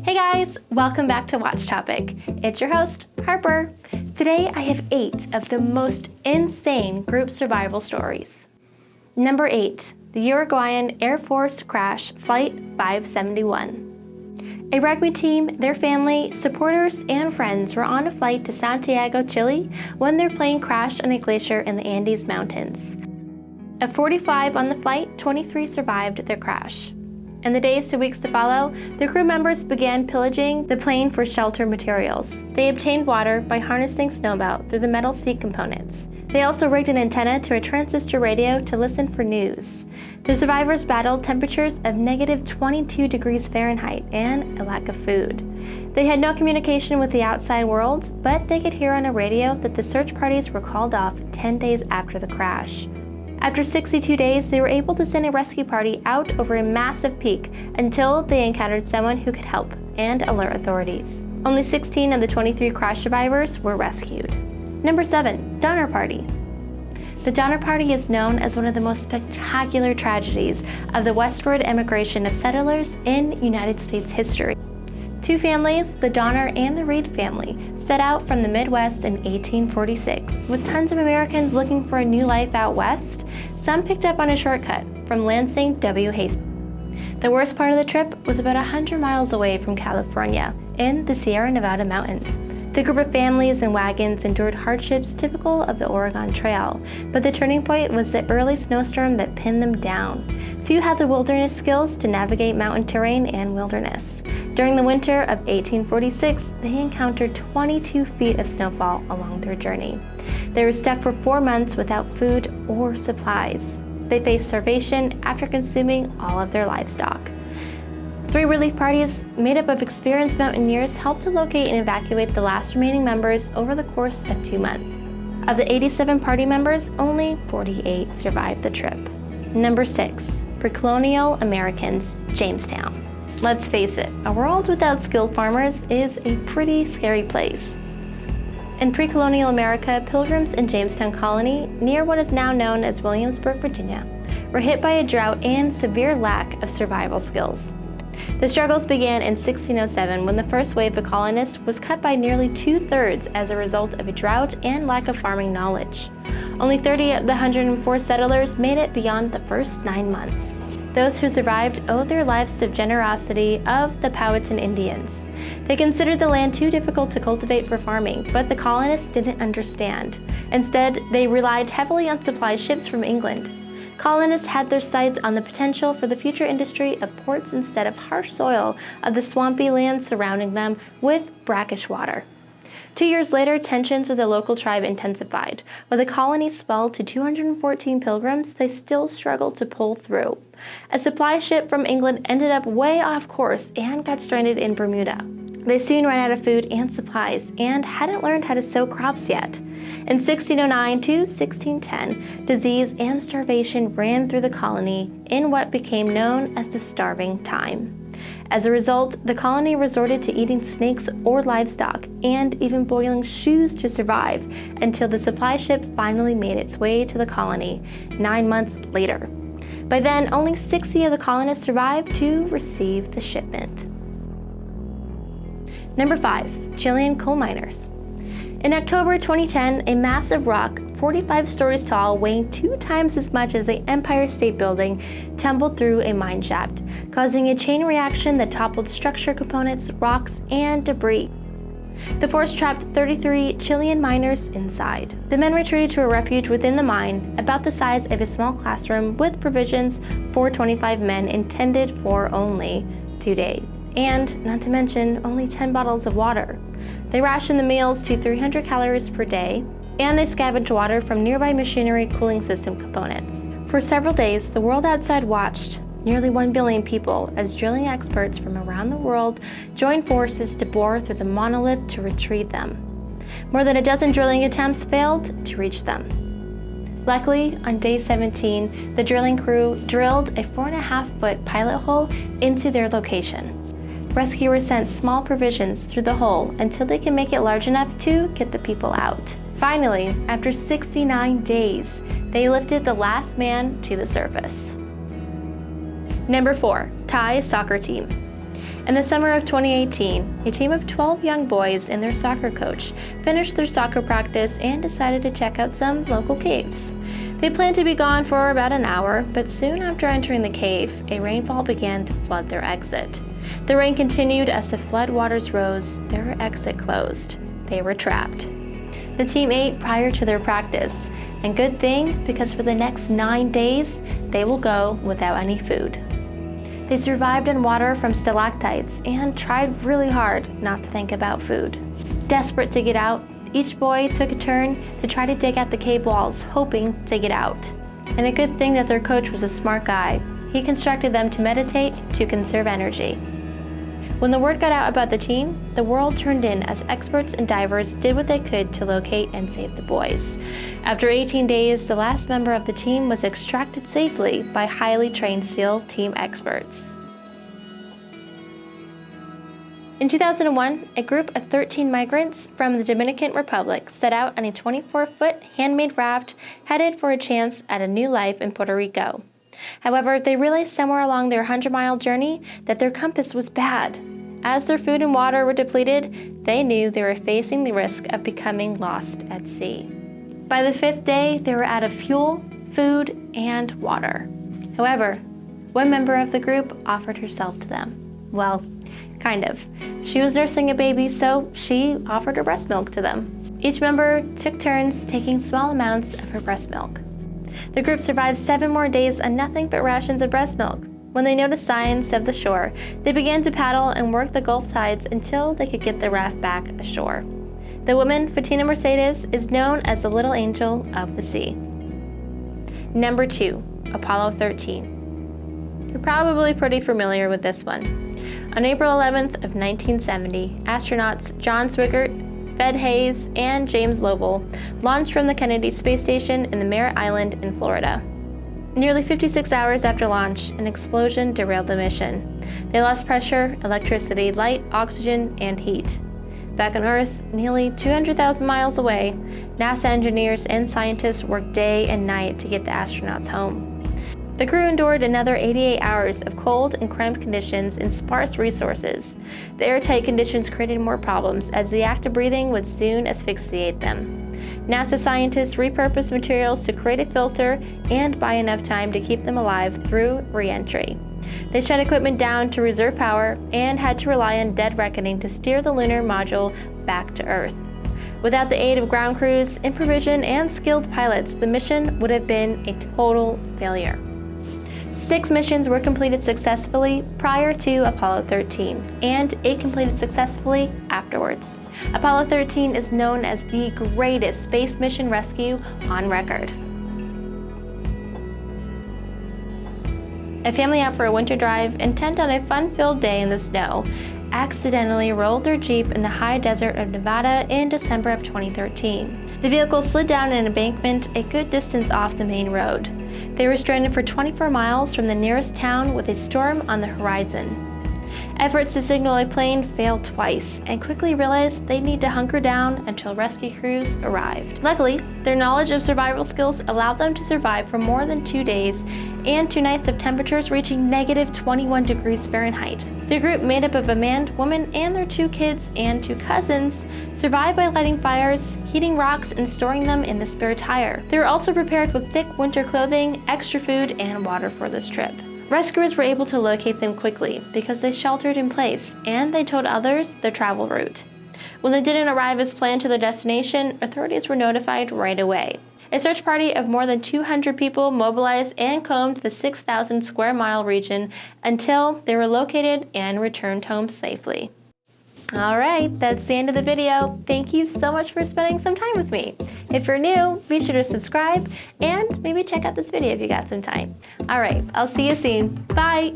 Hey guys, welcome back to Watch Topic. It's your host, Harper. Today I have 8 of the most insane group survival stories. Number 8, the Uruguayan Air Force crash Flight 571. A rugby team, their family, supporters, and friends were on a flight to Santiago, Chile when their plane crashed on a glacier in the Andes Mountains. Of 45 on the flight, 23 survived their crash. In the days to weeks to follow, the crew members began pillaging the plane for shelter materials. They obtained water by harnessing snowmelt through the metal seat components. They also rigged an antenna to a transistor radio to listen for news. The survivors battled temperatures of negative 22 degrees Fahrenheit and a lack of food. They had no communication with the outside world, but they could hear on a radio that the search parties were called off 10 days after the crash. After 62 days, they were able to send a rescue party out over a massive peak until they encountered someone who could help and alert authorities. Only 16 of the 23 crash survivors were rescued. Number 7, Donner Party. The Donner Party is known as one of the most spectacular tragedies of the westward immigration of settlers in United States history. Two families, the Donner and the Reed family, set out from the Midwest in 1846. With tons of Americans looking for a new life out west, some picked up on a shortcut from Lansing W. Hastings. The worst part of the trip was about 100 miles away from California, in the Sierra Nevada mountains. The group of families and wagons endured hardships typical of the Oregon Trail, but the turning point was the early snowstorm that pinned them down. Few had the wilderness skills to navigate mountain terrain and wilderness. During the winter of 1846, they encountered 22 feet of snowfall along their journey. They were stuck for 4 months without food or supplies. They faced starvation after consuming all of their livestock. 3 relief parties made up of experienced mountaineers helped to locate and evacuate the last remaining members over the course of 2 months. Of the 87 party members, only 48 survived the trip. Number 6, Pre-colonial Americans, Jamestown. Let's face it, a world without skilled farmers is a pretty scary place. In pre-colonial America, pilgrims in Jamestown Colony, near what is now known as Williamsburg, Virginia, were hit by a drought and severe lack of survival skills. The struggles began in 1607 when the first wave of colonists was cut by nearly 2/3 as a result of a drought and lack of farming knowledge. Only 30 of the 104 settlers made it beyond the first 9 months. Those who survived owed their lives to the generosity of the Powhatan Indians. They considered the land too difficult to cultivate for farming, but the colonists didn't understand. Instead, they relied heavily on supply ships from England. Colonists had their sights on the potential for the future industry of ports instead of harsh soil of the swampy land surrounding them with brackish water. 2 years later, tensions with the local tribe intensified. While the colony swelled to 214 pilgrims, they still struggled to pull through. A supply ship from England ended up way off course and got stranded in Bermuda. They soon ran out of food and supplies and hadn't learned how to sow crops yet. In 1609 to 1610, disease and starvation ran through the colony in what became known as the Starving Time. As a result, the colony resorted to eating snakes or livestock and even boiling shoes to survive until the supply ship finally made its way to the colony 9 months later. By then, only 60 of the colonists survived to receive the shipment. Number 5, Chilean coal miners. In October 2010, a massive rock, 45 stories tall, weighing 2 times as much as the Empire State Building, tumbled through a mine shaft, causing a chain reaction that toppled structure components, rocks, and debris. The force trapped 33 Chilean miners inside. The men retreated to a refuge within the mine, about the size of a small classroom, with provisions for 25 men intended for only 2 days. And, not to mention, only 10 bottles of water. They rationed the meals to 300 calories per day, and they scavenged water from nearby machinery cooling system components. For several days, the world outside watched, nearly 1 billion people, as drilling experts from around the world joined forces to bore through the monolith to retrieve them. More than a dozen drilling attempts failed to reach them. Luckily, on day 17, the drilling crew drilled a 4.5-foot pilot hole into their location. Rescuers sent small provisions through the hole until they could make it large enough to get the people out. Finally, after 69 days, they lifted the last man to the surface. Number 4, Thai soccer team. In the summer of 2018, a team of 12 young boys and their soccer coach finished their soccer practice and decided to check out some local caves. They planned to be gone for about an hour, but soon after entering the cave, a rainfall began to flood their exit. The rain continued as the flood waters rose, their exit closed. They were trapped. The team ate prior to their practice, and good thing, because for the next 9 days, they will go without any food. They survived on water from stalactites and tried really hard not to think about food. Desperate to get out, each boy took a turn to try to dig at the cave walls, hoping to get out. And a good thing that their coach was a smart guy. He instructed them to meditate to conserve energy. When the word got out about the team, the world turned in as experts and divers did what they could to locate and save the boys. After 18 days, the last member of the team was extracted safely by highly trained SEAL team experts. In 2001, a group of 13 migrants from the Dominican Republic set out on a 24-foot handmade raft headed for a chance at a new life in Puerto Rico. However, they realized somewhere along their 100-mile journey that their compass was bad. As their food and water were depleted, they knew they were facing the risk of becoming lost at sea. By the 5th day, they were out of fuel, food, and water. However, one member of the group offered herself to them. Well, kind of. She was nursing a baby, so she offered her breast milk to them. Each member took turns taking small amounts of her breast milk. The group survived 7 more days on nothing but rations of breast milk. When they noticed signs of the shore, they began to paddle and work the Gulf tides until they could get the raft back ashore. The woman, Fatina Mercedes, is known as the Little Angel of the Sea. Number 2, Apollo 13. You're probably pretty familiar with this one. On April 11th of 1970, astronauts John Swigert, Fred Hayes, and James Lovell launched from the Kennedy Space Station in the Merritt Island in Florida. Nearly 56 hours after launch, an explosion derailed the mission. They lost pressure, electricity, light, oxygen, and heat. Back on Earth, nearly 200,000 miles away, NASA engineers and scientists worked day and night to get the astronauts home. The crew endured another 88 hours of cold and cramped conditions and sparse resources. The airtight conditions created more problems, as the act of breathing would soon asphyxiate them. NASA scientists repurposed materials to create a filter and buy enough time to keep them alive through re-entry. They shut equipment down to reserve power and had to rely on dead reckoning to steer the lunar module back to Earth. Without the aid of ground crews, improvisation, and skilled pilots, the mission would have been a total failure. 6 missions were completed successfully prior to Apollo 13, and 8 completed successfully afterwards. Apollo 13 is known as the greatest space mission rescue on record. A family out for a winter drive, intent on a fun-filled day in the snow, accidentally rolled their Jeep in the high desert of Nevada in December of 2013. The vehicle slid down an embankment a good distance off the main road. They were stranded for 24 miles from the nearest town with a storm on the horizon. Efforts to signal a plane failed twice, and quickly realized they'd need to hunker down until rescue crews arrived. Luckily, their knowledge of survival skills allowed them to survive for more than 2 days and 2 nights of temperatures reaching negative 21 degrees Fahrenheit. The group, made up of a man, woman, and their 2 kids and 2 cousins, survived by lighting fires, heating rocks, and storing them in the spare tire. They were also prepared with thick winter clothing, extra food, and water for this trip. Rescuers were able to locate them quickly because they sheltered in place, and they told others their travel route. When they didn't arrive as planned to their destination, authorities were notified right away. A search party of more than 200 people mobilized and combed the 6,000 square mile region until they were located and returned home safely. Alright, that's the end of the video. Thank you so much for spending some time with me. If you're new, be sure to subscribe and maybe check out this video if you got some time. Alright, I'll see you soon. Bye!